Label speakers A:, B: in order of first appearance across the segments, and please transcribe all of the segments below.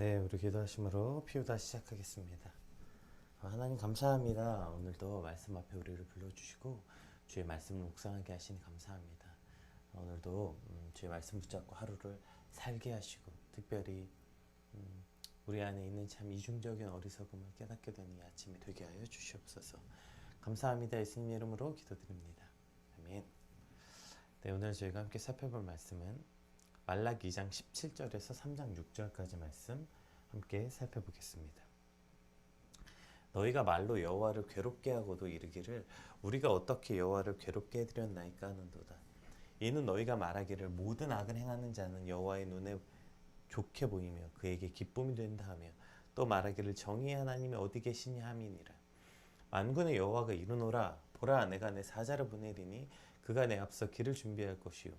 A: 네, 우리 기도하심으로 피우다 시작하겠습니다. 하나님 감사합니다. 오늘도 말씀 앞에 우리를 불러주시고 주의 말씀을 묵상하게 하시니 감사합니다. 오늘도 주의 말씀 붙잡고 하루를 살게 하시고 특별히 우리 안에 있는 참 이중적인 어리석음을 깨닫게 되는 이 아침이 되게 하여 주시옵소서. 감사합니다. 예수님 이름으로 기도드립니다. 아멘. 네, 오늘 저희가 함께 살펴볼 말씀은 말라기 2장 17절에서 3장 6절까지 말씀 함께 살펴보겠습니다. 너희가 말로 여호와를 괴롭게 하고도 이르기를 우리가 어떻게 여호와를 괴롭게 해드렸나이까 하는도다. 이는 너희가 말하기를 모든 악을 행하는 자는 여호와의 눈에 좋게 보이며 그에게 기쁨이 된다 하며 또 말하기를 정의의 하나님이 어디 계시냐 함이니라. 만군의 여호와가 이르노라. 보라, 내가 내 사자를 보내리니 그가 내 앞서 길을 준비할 것이요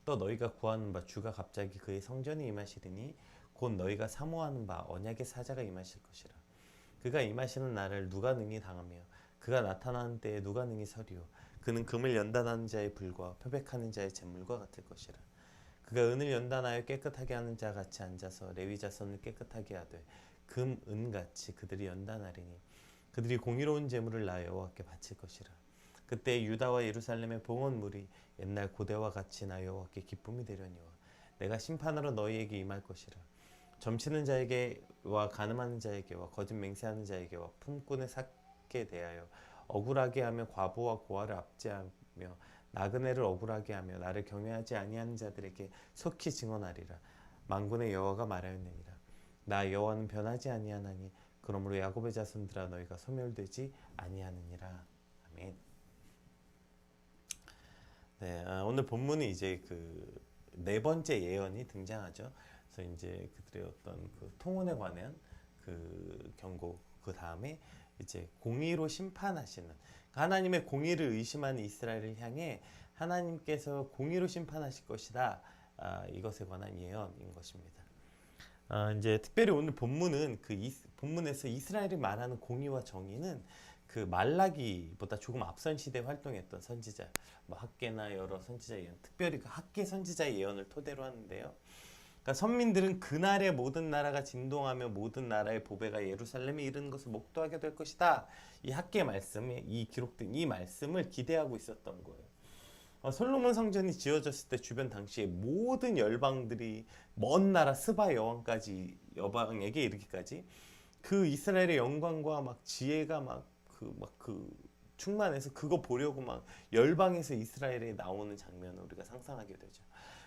A: 또 너희가 구하는 바 주가 갑자기 그의 성전에 임하시리니 곧 너희가 사모하는 바 언약의 사자가 임하실 것이라. 그가 임하시는 날을 누가 능히 당하며 그가 나타나는 때에 누가 능히 서리요. 그는 금을 연단하는 자의 불과 표백하는 자의 잿물과 같을 것이라. 그가 은을 연단하여 깨끗하게 하는 자 같이 앉아서 레위 자손을 깨끗하게 하되 금, 은같이 그들이 연단하리니 그들이 공의로운 제물을 나 여호와께 바칠 것이라. 그때 유다와 예루살렘의 봉헌물이 옛날 고대와 같이 나 여호와께 기쁨이 되려니와 내가 심판하러 너희에게 임할 것이라. 점치는 자에게와 가늠하는 자에게와 거짓 맹세하는 자에게와 품꾼의 삭게 대하여 억울하게 하며 과부와 고아를 압제하며 나그네를 억울하게 하며 나를 경외하지 아니하는 자들에게 속히 증언하리라. 만군의 여호와가 말하였느니라. 나 여호와는 변하지 아니하나니 그러므로 야곱의 자손들아 너희가 소멸되지 아니하느니라. 아멘. 네, 오늘 본문이 이제 그 네 번째 예언이 등장하죠. 그래서 이제 그들의 어떤 그 통혼에 관한 그 경고, 그 다음에 이제 공의로 심판하시는, 하나님의 공의를 의심하는 이스라엘을 향해 하나님께서 공의로 심판하실 것이다. 이것에 관한 예언인 것입니다. 이제 특별히 오늘 본문은 본문에서 이스라엘이 말하는 공의와 정의는 그 말라기보다 조금 앞선 시대에 활동했던 선지자, 뭐 학개나 여러 선지자 예언, 특별히 그 학개 선지자의 예언을 토대로 하는데요. 그러니까 선민들은 그날의 모든 나라가 진동하며 모든 나라의 보배가 예루살렘에 이르는 것을 목도하게 될 것이다. 이 학개 말씀에 이 기록된 이 말씀을 기대하고 있었던 거예요. 솔로몬 성전이 지어졌을 때 주변 당시에 모든 열방들이 먼 나라 스바 여방에게 이르기까지 그 이스라엘의 영광과 막 지혜가 충만해서 그거 보려고 막 열방에서 이스라엘에 나오는 장면을 우리가 상상하게 되죠.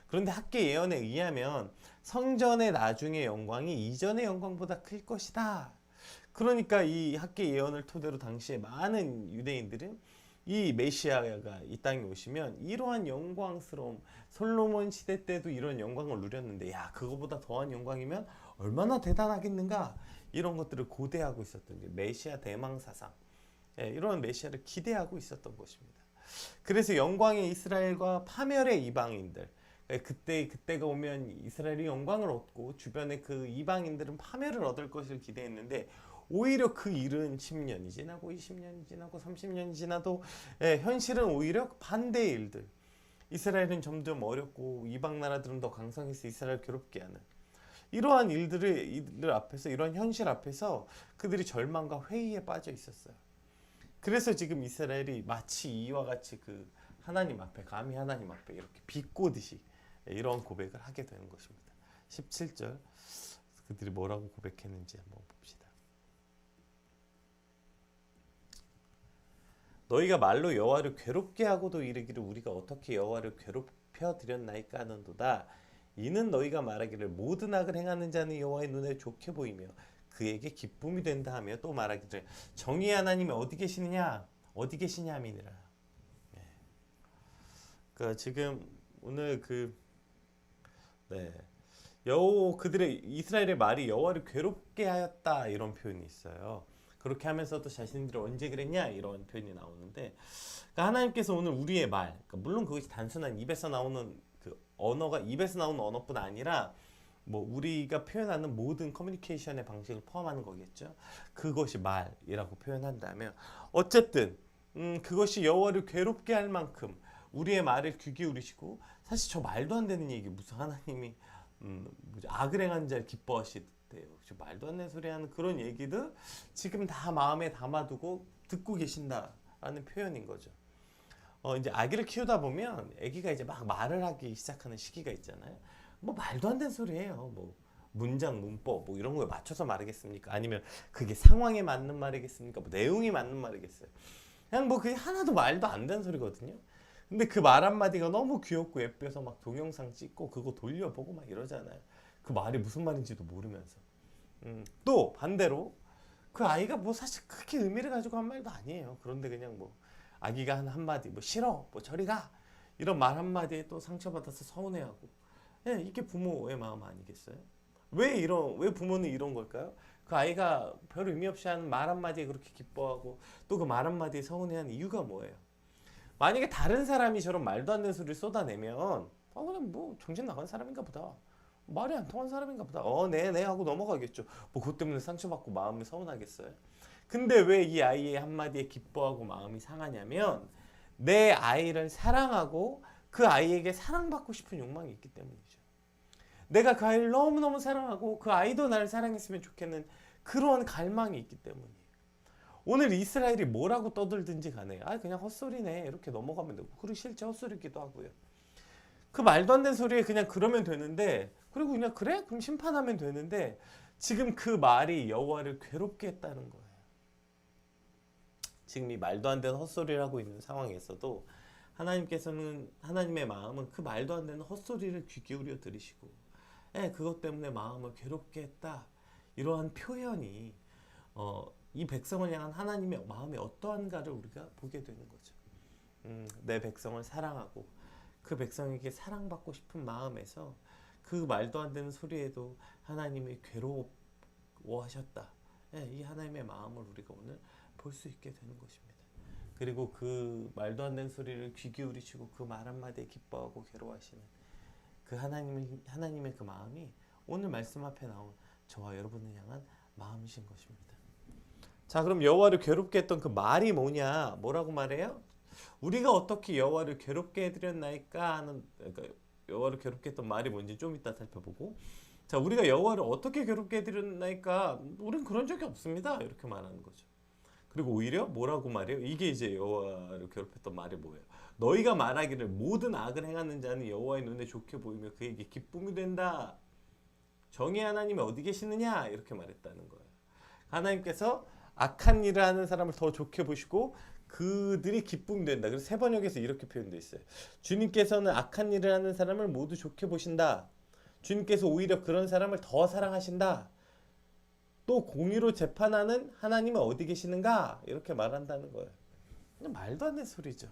A: 그런데 학개 예언에 의하면 성전의 나중의 영광이 이전의 영광보다 클 것이다. 그러니까 이 학개 예언을 토대로 당시에 많은 유대인들은 이 메시아가 이 땅에 오시면 이러한 영광스러움, 솔로몬 시대 때도 이런 영광을 누렸는데 야, 그거보다 더한 영광이면 얼마나 대단하겠는가, 이런 것들을 고대하고 있었던 게 메시아 대망사상, 이런 메시아를 기대하고 있었던 것입니다. 그래서 영광의 이스라엘과 파멸의 이방인들, 그때가 오면 이스라엘이 영광을 얻고 주변의 그 이방인들은 파멸을 얻을 것을 기대했는데 오히려 그 일은 10년이 지나고 20년이 지나고 30년이 지나도 현실은 오히려 반대의 일들. 이스라엘은 점점 어렵고 이방 나라들은 더 강성해서 이스라엘을 괴롭게 하는 이러한 일들 앞에서, 이런 현실 앞에서 그들이 절망과 회의에 빠져 있었어요. 그래서 지금 이스라엘이 마치 이와 같이 그 하나님 앞에, 감히 하나님 앞에 이렇게 비꼬듯이 이런 고백을 하게 되는 것입니다. 17절 그들이 뭐라고 고백했는지 한번 봅시다. 너희가 말로 여호와를 괴롭게 하고도 이르기를 우리가 어떻게 여호와를 괴롭혀 드렸나이까 하는도다. 이는 너희가 말하기를 모든 악을 행하는 자는 여호와의 눈에 좋게 보이며 그에게 기쁨이 된다 하며 또 말하기를 정의의 하나님이 어디 계시느냐, 어디 계시냐 함이니라. 그러니까 지금 오늘 그들의 이스라엘의 말이 여호와를 괴롭게 하였다, 이런 표현이 있어요. 그렇게 하면서도 자신들이 언제 그랬냐, 이런 표현이 나오는데, 그러니까 하나님께서 오늘 우리의 말, 그러니까 물론 그것이 단순한 입에서 나오는 그 언어가, 입에서 나오는 언어뿐 아니라 뭐 우리가 표현하는 모든 커뮤니케이션의 방식을 포함하는 거겠죠. 그것이 말이라고 표현한다면 어쨌든 그것이 여호와를 괴롭게 할 만큼 우리의 말을 귀 기울이시고, 사실 저 말도 안 되는 얘기, 무슨 하나님이 악을 행하는 자를 기뻐하시 돼요. 말도 안 되는 소리 하는 그런 얘기들 지금 다 마음에 담아두고 듣고 계신다라는 표현인 거죠. 이제 아기를 키우다 보면 아기가 이제 막 말을 하기 시작하는 시기가 있잖아요. 뭐 말도 안 되는 소리예요. 뭐 문장, 문법 뭐 이런 거에 맞춰서 말하겠습니까? 아니면 그게 상황에 맞는 말이겠습니까? 뭐 내용이 맞는 말이겠어요? 그냥 뭐 그게 하나도 말도 안 되는 소리거든요. 근데 그 말 한마디가 너무 귀엽고 예뻐서 막 동영상 찍고 그거 돌려보고 막 이러잖아요. 그 말이 무슨 말인지도 모르면서. 또 반대로 그 아이가 뭐 사실 그렇게 의미를 가지고 한 말도 아니에요. 그런데 그냥 뭐 아기가 한 한마디 뭐 싫어 뭐 저리 가 이런 말 한마디에 또 상처받아서 서운해하고. 예, 이게 부모의 마음 아니겠어요? 왜 부모는 이런 걸까요? 그 아이가 별 의미 없이 하는 말 한마디에 그렇게 기뻐하고 또 그 말 한마디에 서운해하는 이유가 뭐예요? 만약에 다른 사람이 저런 말도 안 되는 소리를 쏟아내면 그냥 뭐 정신 나간 사람인가 보다, 말이 안 통한 사람인가 보다, 네네 하고 넘어가겠죠. 뭐 그것 때문에 상처받고 마음이 서운하겠어요? 근데 왜 이 아이의 한마디에 기뻐하고 마음이 상하냐면 내 아이를 사랑하고 그 아이에게 사랑받고 싶은 욕망이 있기 때문이죠. 내가 그 아이를 너무너무 사랑하고 그 아이도 나를 사랑했으면 좋겠는 그런 갈망이 있기 때문이에요. 오늘 이스라엘이 뭐라고 떠들든지 간에 그냥 헛소리네 이렇게 넘어가면 되고, 그리고 실제 헛소리기도 하고요. 그 말도 안 되는 소리에 그냥 그러면 되는데, 그리고 그냥 그래? 그럼 심판하면 되는데 지금 그 말이 여호와를 괴롭게 했다는 거예요. 지금 이 말도 안 되는 헛소리를 하고 있는 상황에서도 하나님께서는, 하나님의 마음은 그 말도 안 되는 헛소리를 귀 기울여 들으시고 그것 때문에 마음을 괴롭게 했다, 이러한 표현이 이 백성을 향한 하나님의 마음이 어떠한가를 우리가 보게 되는 거죠. 내 백성을 사랑하고 그 백성에게 사랑받고 싶은 마음에서 그 말도 안 되는 소리에도 하나님이 괴로워하셨다. 이 하나님의 마음을 우리가 오늘 볼 수 있게 되는 것입니다. 그리고 그 말도 안 되는 소리를 귀 기울이시고 그 말 한마디에 기뻐하고 괴로워하시는 그 하나님의 그 마음이 오늘 말씀 앞에 나온 저와 여러분을 향한 마음이신 것입니다. 자, 그럼 여호와를 괴롭게 했던 그 말이 뭐냐? 뭐라고 말해요? 우리가 어떻게 여호와를 괴롭게 해드렸나이까 하는, 그러니까 여호와를 괴롭게 했던 말이 뭔지 좀 이따 살펴보고, 자, 우리가 여호와를 어떻게 괴롭게 해드렸나이까? 우린 그런 적이 없습니다, 이렇게 말하는 거죠. 그리고 오히려 뭐라고 말해요? 이게 이제 여호와를 괴롭혔던 말이 뭐예요? 너희가 말하기를 모든 악을 행하는 자는 여호와의 눈에 좋게 보이며 그에게 기쁨이 된다. 정의 하나님이 어디 계시느냐? 이렇게 말했다는 거예요. 하나님께서 악한 일을 하는 사람을 더 좋게 보시고 그들이 기쁨이 된다. 그래서 세 번역에서 이렇게 표현되어 있어요. 주님께서는 악한 일을 하는 사람을 모두 좋게 보신다. 주님께서 오히려 그런 사람을 더 사랑하신다. 또 공의로 재판하는 하나님은 어디 계시는가? 이렇게 말한다는 거예요. 그냥 말도 안 되는 소리죠.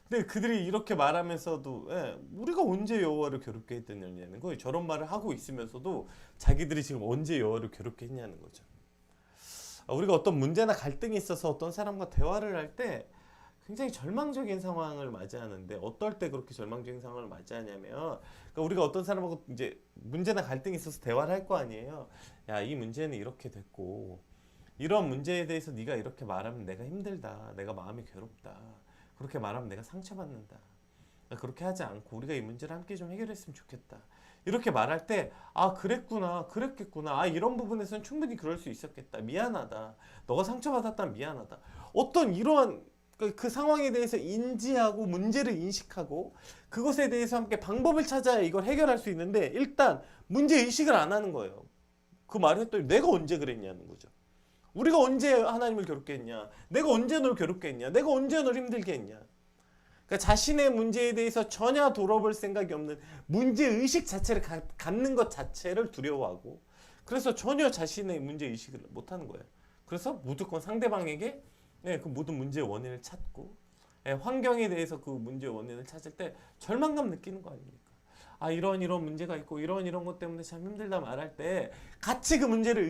A: 근데 그들이 이렇게 말하면서도 우리가 언제 여호와를 괴롭게 했느냐는 거예요. 저런 말을 하고 있으면서도 자기들이 지금 언제 여호와를 괴롭게 했냐는 거죠. 우리가 어떤 문제나 갈등이 있어서 어떤 사람과 대화를 할 때 굉장히 절망적인 상황을 맞이하는데, 어떨 때 그렇게 절망적인 상황을 맞이하냐면, 그러니까 우리가 어떤 사람하고 이제 문제나 갈등이 있어서 대화를 할 거 아니에요. 야, 이 문제는 이렇게 됐고 이런 문제에 대해서 네가 이렇게 말하면 내가 힘들다, 내가 마음이 괴롭다, 그렇게 말하면 내가 상처받는다, 그렇게 하지 않고 우리가 이 문제를 함께 좀 해결했으면 좋겠다, 이렇게 말할 때 그랬구나, 그랬겠구나, 이런 부분에서는 충분히 그럴 수 있었겠다, 미안하다, 너가 상처받았다면 미안하다, 어떤 이러한 그 상황에 대해서 인지하고 문제를 인식하고 그것에 대해서 함께 방법을 찾아야 이걸 해결할 수 있는데, 일단 문제의식을 안 하는 거예요. 그 말을 했더니 내가 언제 그랬냐는 거죠. 우리가 언제 하나님을 괴롭게 했냐, 내가 언제 널 괴롭게 했냐, 내가 언제 널 힘들게 했냐. 그러니까 자신의 문제에 대해서 전혀 돌아볼 생각이 없는 문제의식 자체를 갖는 것 자체를 두려워하고, 그래서 전혀 자신의 문제의식을 못하는 거예요. 그래서 무조건 상대방에게 그 모든 문제의 원인을 찾고, 환경에 대해서 그 문제의 원인을 찾을 때 절망감 느끼는 거 아닙니까? 이런 문제가 있고 이런 것 때문에 참 힘들다 말할 때 같이 그 문제를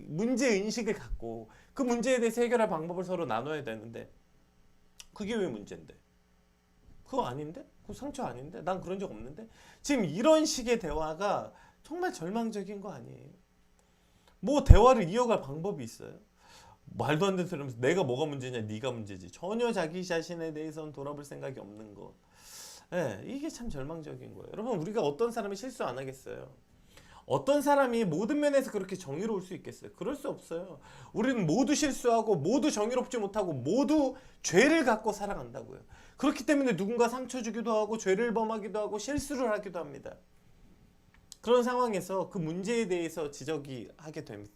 A: 문제인식을 갖고 그 문제에 대해서 해결할 방법을 서로 나눠야 되는데, 그게 왜 문제인데? 그거 아닌데? 그거 상처 아닌데? 난 그런 적 없는데? 지금 이런 식의 대화가 정말 절망적인 거 아니에요? 뭐 대화를 이어갈 방법이 있어요? 말도 안 되는 소리 하면서 내가 뭐가 문제냐, 네가 문제지, 전혀 자기 자신에 대해서는 돌아볼 생각이 없는 거. 이게 참 절망적인 거예요. 여러분, 우리가 어떤 사람이 실수 안 하겠어요? 어떤 사람이 모든 면에서 그렇게 정의로울 수 있겠어요? 그럴 수 없어요. 우리는 모두 실수하고 모두 정의롭지 못하고 모두 죄를 갖고 살아간다고요. 그렇기 때문에 누군가 상처 주기도 하고 죄를 범하기도 하고 실수를 하기도 합니다. 그런 상황에서 그 문제에 대해서 지적이 하게 되면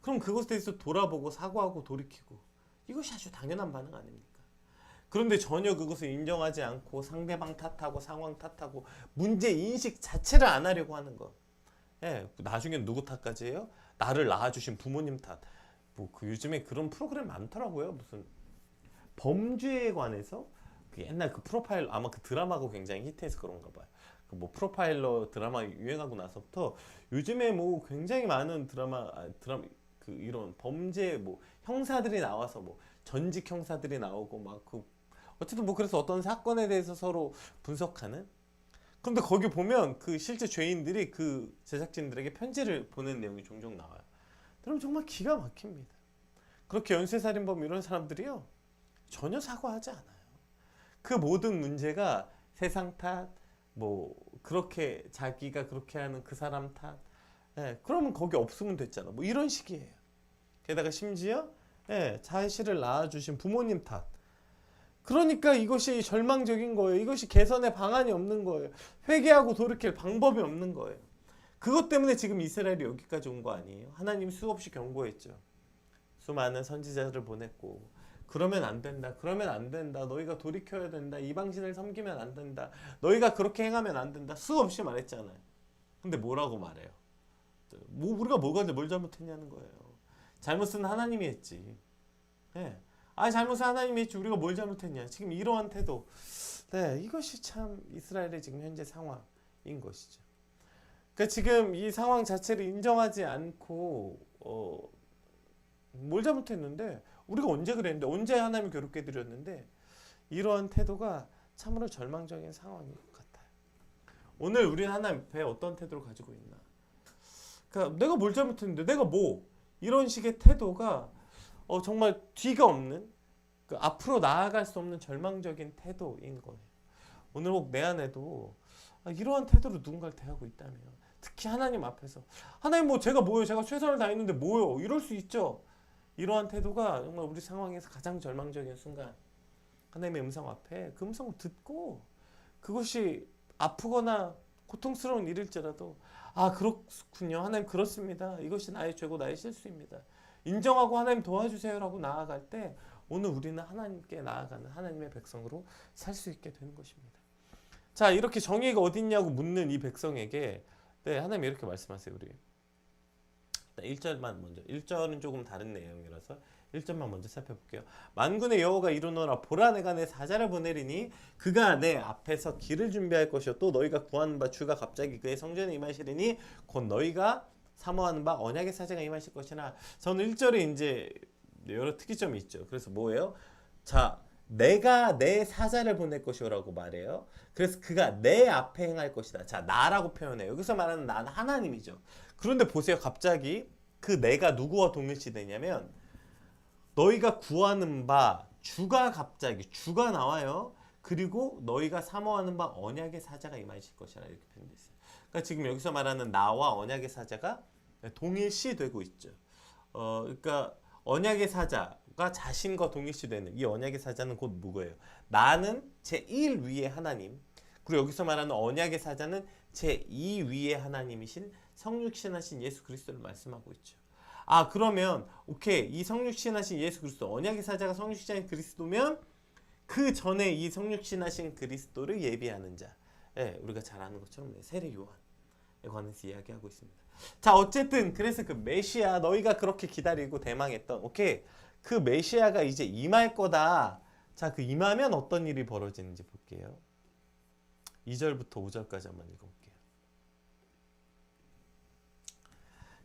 A: 그럼 그것에 대해서 돌아보고 사과하고 돌이키고 이것이 아주 당연한 반응 아닙니까? 그런데 전혀 그것을 인정하지 않고 상대방 탓하고 상황 탓하고 문제 인식 자체를 안 하려고 하는 것. 예, 나중엔 누구 탓까지 해요? 나를 낳아주신 부모님 탓. 뭐 그 요즘에 그런 프로그램 많더라고요. 무슨 범죄에 관해서 그 옛날 그 프로파일 아마 그 드라마가 굉장히 히트해서 그런가 봐요. 그 뭐 프로파일러 드라마 유행하고 나서부터 요즘에 뭐 굉장히 많은 드라마 그 이런 범죄 뭐 형사들이 나와서 뭐 전직 형사들이 나오고 막 그 어쨌든 뭐 그래서 어떤 사건에 대해서 서로 분석하는. 근데 거기 보면 그 실제 죄인들이 그 제작진들에게 편지를 보낸 내용이 종종 나와요. 그럼 정말 기가 막힙니다. 그렇게 연쇄살인범 이런 사람들이요 전혀 사과하지 않아요. 그 모든 문제가 세상 탓, 뭐 그렇게 자기가 그렇게 하는 그 사람 탓. 예, 그러면 거기 없으면 됐잖아. 뭐 이런 식이에요. 게다가 심지어 자식을 낳아주신 부모님 탓. 그러니까 이것이 절망적인 거예요. 이것이 개선의 방안이 없는 거예요. 회개하고 돌이킬 방법이 없는 거예요. 그것 때문에 지금 이스라엘이 여기까지 온 거 아니에요? 하나님 수없이 경고했죠. 수많은 선지자들을 보냈고 그러면 안 된다. 그러면 안 된다. 너희가 돌이켜야 된다. 이방신을 섬기면 안 된다. 너희가 그렇게 행하면 안 된다. 수없이 말했잖아요. 근데 뭐라고 말해요? 뭐 우리가 뭘 잘못했냐는 거예요. 잘못은 하나님이 했지. 네. 잘못은 하나님이 했지. 우리가 뭘 잘못했냐. 지금 이러한 태도. 네, 이것이 참 이스라엘의 지금 현재 상황인 것이죠. 그러니까 지금 이 상황 자체를 인정하지 않고 뭘 잘못했는데 우리가 언제 그랬는데 언제 하나님을 괴롭게 드렸는데 이러한 태도가 참으로 절망적인 상황인 것 같아요. 오늘 우리는 하나님 앞에 어떤 태도를 가지고 있나? 그러니까 내가 뭘 잘못했는데 내가 뭐 이런 식의 태도가 정말 뒤가 없는 그 앞으로 나아갈 수 없는 절망적인 태도인 거예요. 오늘 혹 내 안에도 이러한 태도로 누군가를 대하고 있다면 특히 하나님 앞에서 하나님 뭐 제가 뭐예요? 제가 최선을 다했는데 뭐요? 이럴 수 있죠. 이러한 태도가 정말 우리 상황에서 가장 절망적인 순간 하나님의 음성 앞에 그 음성을 듣고 그것이 아프거나 고통스러운 일일지라도 그렇군요. 하나님 그렇습니다. 이것이 나의 죄고 나의 실수입니다. 인정하고 하나님 도와주세요라고 나아갈 때 오늘 우리는 하나님께 나아가는 하나님의 백성으로 살 수 있게 되는 것입니다. 자, 이렇게 정의가 어딨냐고 묻는 이 백성에게 하나님이 이렇게 말씀하세요. 우리 1절만 먼저. 1절은 조금 다른 내용이라서 1절만 먼저 살펴볼게요. 만군의 여호와가 이르노라 보라 내가 내 사자를 보내리니 그가 내 앞에서 길을 준비할 것이요 또 너희가 구하는 바 주가 갑자기 그의 성전에 임하시리니 곧 너희가 사모하는 바 언약의 사자가 임하실 것이나. 저는 1절에 이제 여러 특이점이 있죠. 그래서 뭐예요? 자, 내가 내 사자를 보낼 것이라고 말해요. 그래서 그가 내 앞에 행할 것이다. 자, 나라고 표현해요. 여기서 말하는 나는 하나님이죠. 그런데 보세요. 갑자기 그 내가 누구와 동일시되냐면 너희가 구하는 바 주가 갑자기 주가 나와요. 그리고 너희가 사모하는 바 언약의 사자가 임하실 것이라 이렇게 표현되어 있어요. 그러니까 지금 여기서 말하는 나와 언약의 사자가 동일시되고 있죠. 그러니까 언약의 사자가 자신과 동일시되는 이 언약의 사자는 곧 누구예요? 나는 제1 위의 하나님. 그리고 여기서 말하는 언약의 사자는 제2 위의 하나님이신 성육신하신 예수 그리스도를 말씀하고 있죠. 그러면 오케이, 이 성육신하신 예수 그리스도, 언약의 사자가 성육신하신 그리스도면 그 전에 이 성육신하신 그리스도를 예비하는 자, 우리가 잘 아는 것처럼 세례 요한에 관해서 이야기하고 있습니다. 자, 어쨌든 그래서 그 메시아 너희가 그렇게 기다리고 대망했던 오케이, 그 메시아가 이제 임할 거다. 자, 그 임하면 어떤 일이 벌어지는지 볼게요. 2절부터 5절까지 한번 읽어볼게요.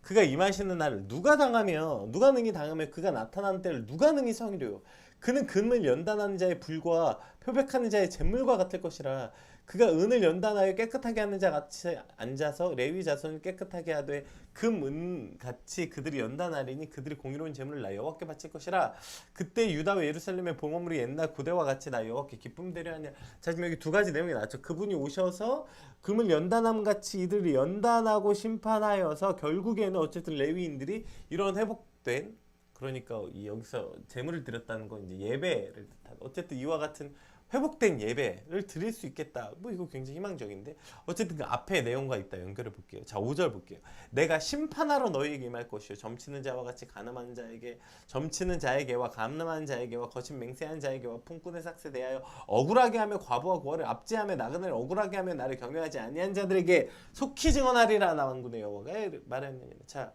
A: 그가 임하시는 날을 누가 능히 당하며 그가 나타난 때를 누가 능히 성이려요. 그는 금을 연단하는 자의 불과 표백하는 자의 잿물과 같을 것이라. 그가 은을 연단하여 깨끗하게 하는 자 같이 앉아서 레위 자손을 깨끗하게 하되 금, 은 같이 그들이 연단하리니 그들이 공의로운 제물을 나 여호와께 바칠 것이라. 그때 유다와 예루살렘의 봉헌물이 옛날 고대와 같이 나 여호와께 기쁨 되려 하냐. 자, 지금 여기 두 가지 내용이 나왔죠. 그분이 오셔서 금을 연단함 같이 이들을 연단하고 심판하여서 결국에는 어쨌든 레위인들이 이런 회복된, 그러니까 여기서 제물을 드렸다는 건 이제 예배를 뜻한, 어쨌든 이와 같은 회복된 예배를 드릴 수 있겠다. 뭐 이거 굉장히 희망적인데, 어쨌든 그 앞에 내용과 있다 연결해 볼게요. 자, 5절 볼게요. 내가 심판하러 너희에게 임할 것이요 점치는 자와 같이 가늠한 자에게, 점치는 자에게와 가늠한 자에게와 거친 맹세한 자에게와 품꾼의 삭세 대하여 억울하게 하며 과부와 고아를 압제하며 나그네를 억울하게 하며 나를 경외하지 아니한 자들에게 속히 증언하리라. 나 왕군의 여호와가 말했느니라. 자,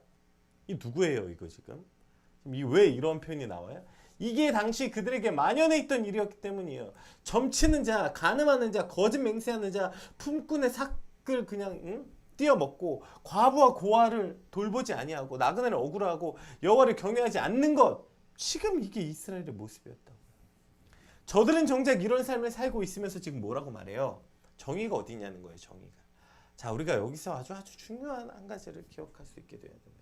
A: 이 누구예요 이거 지금? 왜 이런 표현이 나와요? 이게 당시 그들에게 만연해 있던 일이었기 때문이에요. 점치는 자, 간음하는 자, 거짓 맹세하는 자, 품꾼의 삭을 그냥 띄어먹고 과부와 고아를 돌보지 아니하고 나그네를 억울하고 여호와를 경외하지 않는 것, 지금 이게 이스라엘의 모습이었다고요. 저들은 정작 이런 삶을 살고 있으면서 지금 뭐라고 말해요? 정의가 어디 있냐는 거예요. 정의가. 자, 우리가 여기서 아주 중요한 한 가지를 기억할 수 있게 돼야 됩니다.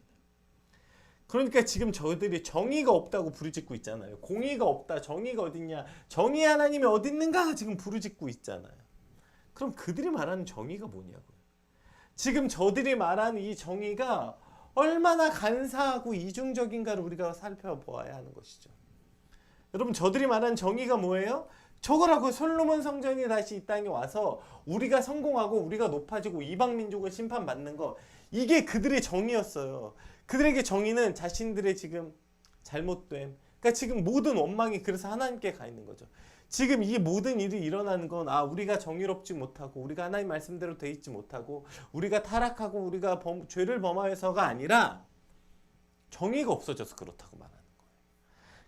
A: 그러니까 지금 저들이 정의가 없다고 부르짖고 있잖아요. 공의가 없다. 정의가 어딨냐. 정의 하나님이 어디 있는가 지금 부르짖고 있잖아요. 그럼 그들이 말하는 정의가 뭐냐고요. 지금 저들이 말하는 이 정의가 얼마나 간사하고 이중적인가를 우리가 살펴보아야 하는 것이죠. 여러분, 저들이 말하는 정의가 뭐예요? 저거라고 솔로몬 성전이 다시 이 땅에 와서 우리가 성공하고 우리가 높아지고 이방 민족을 심판받는 거, 이게 그들의 정의였어요. 그들에게 정의는 자신들의 지금 잘못됨, 그러니까 지금 모든 원망이 그래서 하나님께 가 있는 거죠. 지금 이 모든 일이 일어나는 건 우리가 정의롭지 못하고 우리가 하나님 말씀대로 돼 있지 못하고 우리가 타락하고 우리가 죄를 범하여서가 아니라 정의가 없어져서 그렇다고 말하는 거예요.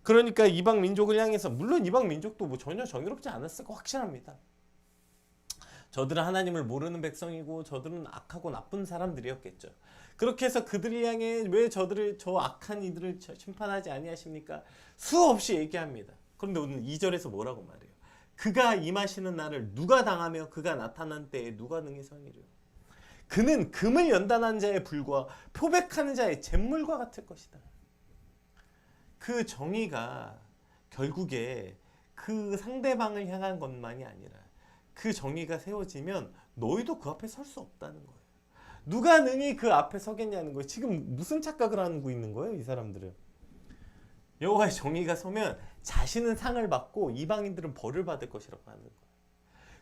A: 그러니까 이방 민족을 향해서, 물론 이방 민족도 뭐 전혀 정의롭지 않았을 거 확실합니다. 저들은 하나님을 모르는 백성이고 저들은 악하고 나쁜 사람들이었겠죠. 그렇게 해서 그들을 향해 왜 저들을, 저 악한 이들을 심판하지 아니하십니까? 수없이 얘기합니다. 그런데 오늘 2절에서 뭐라고 말해요? 그가 임하시는 날을 누가 당하며 그가 나타난 때에 누가 능히 서니려. 그는 금을 연단한 자의 불과 표백하는 자의 잿물과 같을 것이다. 그 정의가 결국에 그 상대방을 향한 것만이 아니라 그 정의가 세워지면 너희도 그 앞에 설 수 없다는 거예요. 누가 능히 그 앞에 서겠냐는 거예요. 지금 무슨 착각을 하고 있는 거예요, 이 사람들은? 여호와의 정의가 서면 자신은 상을 받고 이방인들은 벌을 받을 것이라고 하는 거예요.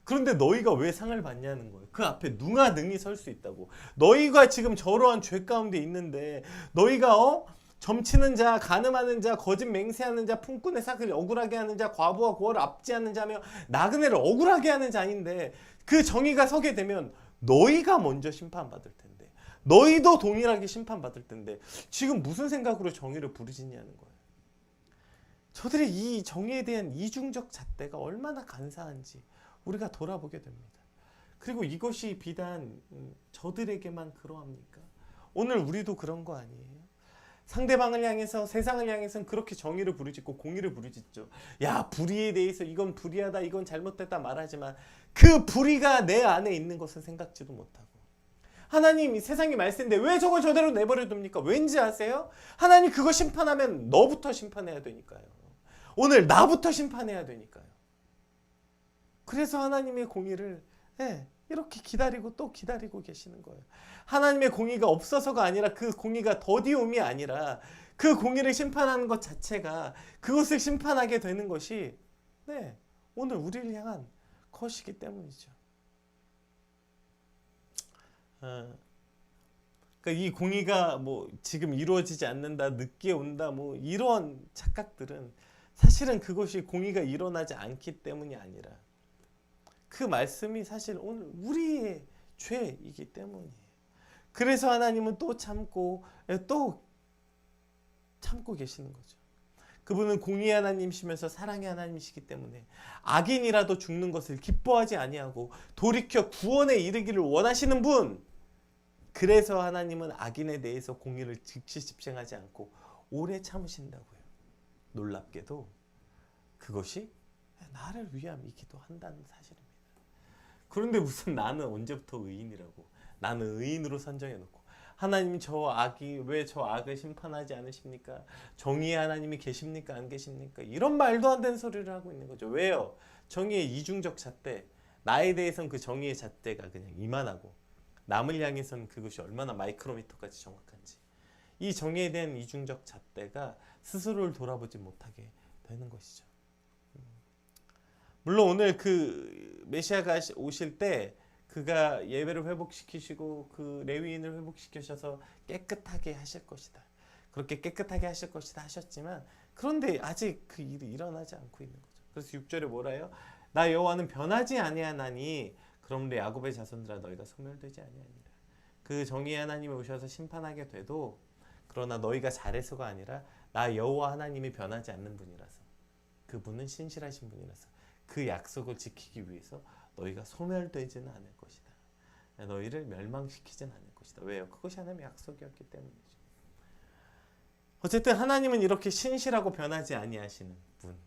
A: 그런데 너희가 왜 상을 받냐는 거예요. 그 앞에 누가 능히 설 수 있다고. 너희가 지금 저러한 죄 가운데 있는데 너희가 점치는 자, 간음하는 자, 거짓 맹세하는 자, 품꾼의 삭을 억울하게 하는 자, 과부와 고아를 압제하는 자며 나그네를 억울하게 하는 자인데, 그 정의가 서게 되면 너희가 먼저 심판받을 텐데, 너희도 동일하게 심판받을 텐데 지금 무슨 생각으로 정의를 부르짖냐는 거예요. 저들의 이 정의에 대한 이중적 잣대가 얼마나 간사한지 우리가 돌아보게 됩니다. 그리고 이것이 비단 저들에게만 그러합니까? 오늘 우리도 그런 거 아니에요? 상대방을 향해서, 세상을 향해서는 그렇게 정의를 부르짖고 공의를 부르짖죠. 야, 불의에 대해서 이건 불의하다, 이건 잘못됐다 말하지만 그 불의가 내 안에 있는 것은 생각지도 못하고, 하나님 세상이 말씀인데 왜 저걸 저대로 내버려 둡니까? 왠지 아세요? 하나님 그거 심판하면 너부터 심판해야 되니까요. 오늘 나부터 심판해야 되니까요. 그래서 하나님의 공의를 이렇게 기다리고 또 기다리고 계시는 거예요. 하나님의 공의가 없어서가 아니라, 그 공의가 더디움이 아니라 그 공의를 심판하는 것 자체가, 그것을 심판하게 되는 것이 오늘 우리를 향한 것이기 때문이죠. 그러니까 이 공의가 뭐 지금 이루어지지 않는다, 늦게 온다, 뭐 이런 착각들은 사실은 그것이 공의가 일어나지 않기 때문이 아니라 그 말씀이 사실 오늘 우리의 죄이기 때문이에요. 그래서 하나님은 또 참고 계시는 거죠. 그분은 공의의 하나님이시면서 사랑의 하나님이시기 때문에 악인이라도 죽는 것을 기뻐하지 아니하고 돌이켜 구원에 이르기를 원하시는 분, 그래서 하나님은 악인에 대해서 공의를 즉시 집행하지 않고 오래 참으신다고요. 놀랍게도 그것이 나를 위함이기도 한다는 사실입니다. 그런데 무슨 나는 언제부터 의인이라고, 나는 의인으로 선정해놓고 하나님 저 악이 왜 저 악을 심판하지 않으십니까? 정의의 하나님이 계십니까? 안 계십니까? 이런 말도 안 되는 소리를 하고 있는 거죠. 왜요? 정의의 이중적 잣대, 나에 대해서는 그 정의의 잣대가 그냥 이만하고 남을 향해서는 그것이 얼마나 마이크로미터까지 정확한지, 이 정의에 대한 이중적 잣대가 스스로를 돌아보지 못하게 되는 것이죠. 물론 오늘 그 메시아가 오실 때 그가 예배를 회복시키시고 그 레위인을 회복시키셔서 깨끗하게 하실 것이다, 그렇게 깨끗하게 하실 것이다 하셨지만, 그런데 아직 그 일이 일어나지 않고 있는 거죠. 그래서 6절에 뭐라요? 나 여호와는 변하지 아니하나니 그러므로 야곱의 자손들아 너희가 소멸되지 아니하니라. 그 정의의 하나님이 오셔서 심판하게 돼도, 그러나 너희가 잘해서가 아니라 나 여호와 하나님이 변하지 않는 분이라서, 그분은 신실하신 분이라서 그 약속을 지키기 위해서 너희가 소멸되지는 않을 것이다. 너희를 멸망시키지는 않을 것이다. 왜요? 그것이 하나님의 약속이었기 때문이죠. 어쨌든 하나님은 이렇게 신실하고 변하지 아니하시는 분,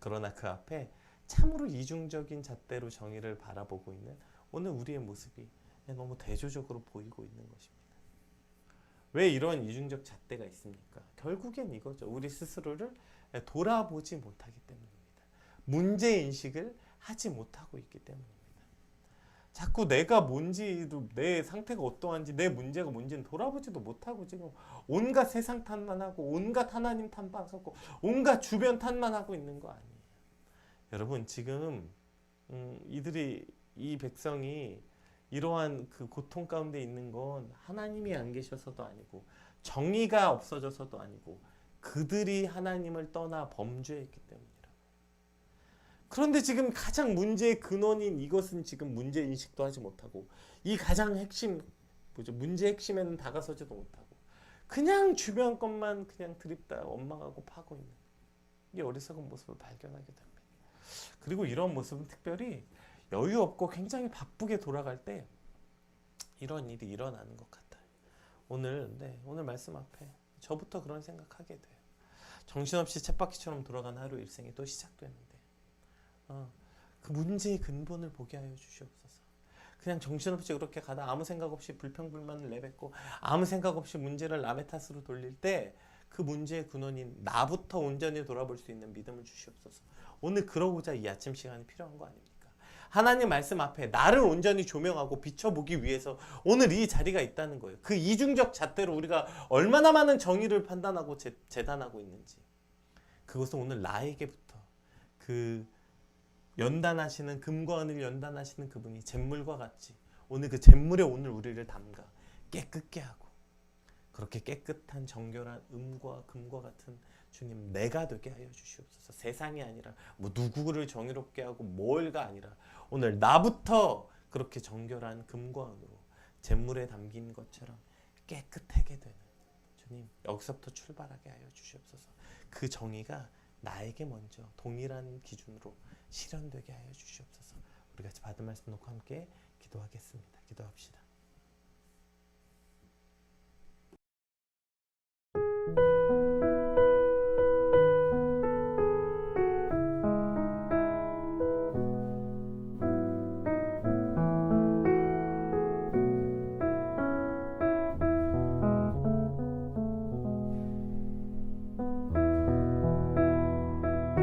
A: 그러나 그 앞에 참으로 이중적인 잣대로 정의를 바라보고 있는 오늘 우리의 모습이 너무 대조적으로 보이고 있는 것입니다. 왜 이런 이중적 잣대가 있습니까? 결국엔 이거죠. 우리 스스로를 돌아보지 못하기 때문입니다. 문제인식을 하지 못하고 있기 때문입니다. 자꾸 내가 뭔지도, 내 상태가 어떠한지, 내 문제가 뭔지는 돌아보지도 못하고 지금 온갖 세상 탓만 하고 온갖 하나님 탓만 하고 온갖 주변 탓만 하고 있는 거 아니에요. 여러분 지금 이 백성이 이러한 그 고통 가운데 있는 건 하나님이 안 계셔서도 아니고 정의가 없어져서도 아니고 그들이 하나님을 떠나 범죄했기 때문이라고. 그런데 지금 가장 문제의 근원인 이것은 지금 문제인식도 하지 못하고, 이 가장 핵심, 문제 핵심에는 다가서지도 못하고 그냥 주변 것만 그냥 드립다 원망하고 파고 있는 이 어리석은 모습을 발견하게 됩니다. 그리고 이런 모습은 특별히 여유 없고 굉장히 바쁘게 돌아갈 때 이런 일이 일어나는 것 같아요. 오늘 말씀 앞에 저부터 그런 생각하게 돼요. 정신없이 쳇바퀴처럼 돌아간 하루 일생이 또 시작되는데 그 문제의 근본을 보게 하여 주시옵소서. 그냥 정신없이 그렇게 가다 아무 생각 없이 불평불만을 내뱉고 아무 생각 없이 문제를 남의 탓으로 돌릴 때 그 문제의 근원인 나부터 온전히 돌아볼 수 있는 믿음을 주시옵소서. 오늘 그러고자 이 아침 시간이 필요한 거 아닙니까? 하나님 말씀 앞에 나를 온전히 조명하고 비춰보기 위해서 오늘 이 자리가 있다는 거예요. 그 이중적 잣대로 우리가 얼마나 많은 정의를 판단하고 재단하고 있는지, 그것은 오늘 나에게부터 그 연단하시는, 금과 은을 연단하시는 그분이 잿물과 같이 오늘 그 잿물에 오늘 우리를 담가 깨끗게 하고, 그렇게 깨끗한 정결한 음과 금과 같은 주님 내가 되게 하여 주시옵소서. 세상이 아니라 뭐 누구를 정의롭게 하고 뭘가 아니라 오늘 나부터 그렇게 정결한 금과 은으로 잿물에 담긴 것처럼 깨끗하게 되는 주님, 여기서부터 출발하게 하여 주시옵소서. 그 정의가 나에게 먼저 동일한 기준으로 실현되게 하여 주시옵소서. 우리 같이 받은 말씀 놓고 함께 기도하겠습니다. 기도합시다.